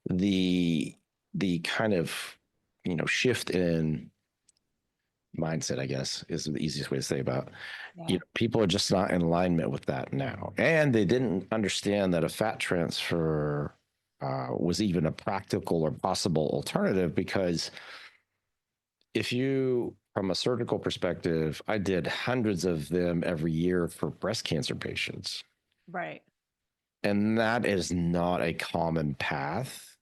the kind of shift in mindset, I guess, is the easiest way to say about Yeah. people are just not in alignment with that now, and they didn't understand that a fat transfer was even a practical or possible alternative. Because if you, from a surgical perspective, I did hundreds of them every year for breast cancer patients, Right. and that is not a common path.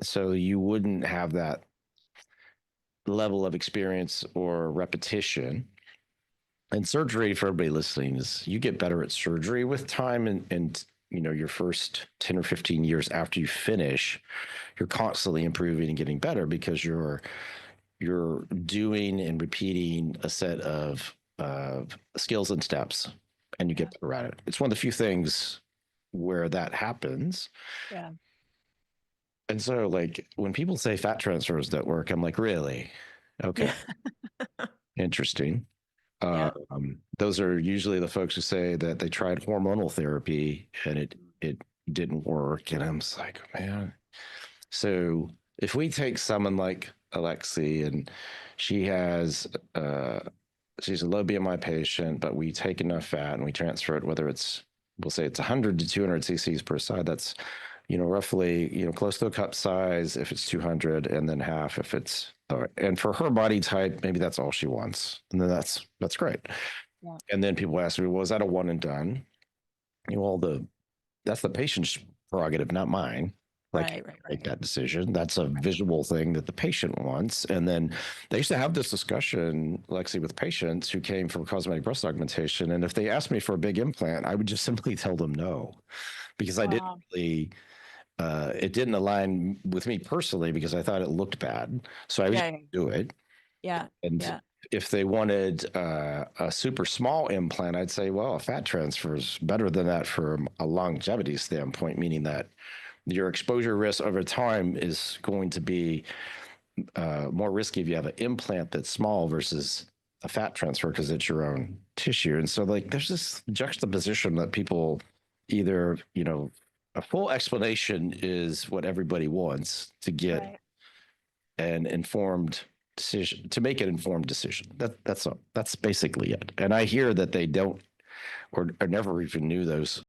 So you wouldn't have that level of experience or repetition. And surgery, for everybody listening, is you get better at surgery with time, and your first 10 or 15 years after you finish, you're constantly improving and getting better because you're doing and repeating a set of skills and steps, and you Yeah. get better at it. It's one of the few things where that happens. Yeah. And so, like, when people say fat transfers don't work, I'm like, really? Okay, Yeah. interesting. Yeah. Those are usually the folks who say that they tried hormonal therapy and it didn't work. And I'm just like, man. So if we take someone like Alexi, and she has she's a low BMI patient, but we take enough fat and we transfer it, whether it's, we'll say it's 100 to 200 cc's per side. That's roughly close to a cup size if it's 200, and then half if it's and for her body type, maybe that's all she wants, and then that's great. Yeah. And then people ask me, well, is that a one and done? Well, that's the patient's prerogative, not mine. Like, Right. Right. make Right. that decision. That's a visual thing that the patient wants. And then they used to have this discussion, Lexi, with patients who came from cosmetic breast augmentation. And if they asked me for a big implant, I would just simply tell them no, because I didn't Wow. really, it didn't align with me personally, because I thought it looked bad. So I was Yeah. do it. Yeah. And Yeah. if they wanted a super small implant, I'd say, well, a fat transfer is better than that from a longevity standpoint, meaning that your exposure risk over time is going to be more risky if you have an implant that's small versus a fat transfer, because it's your own tissue. And so, like, there's this juxtaposition that people either, a full explanation is what everybody wants to get Right. an informed decision, to make an informed decision. That's basically it. And I hear that they don't, or never even knew those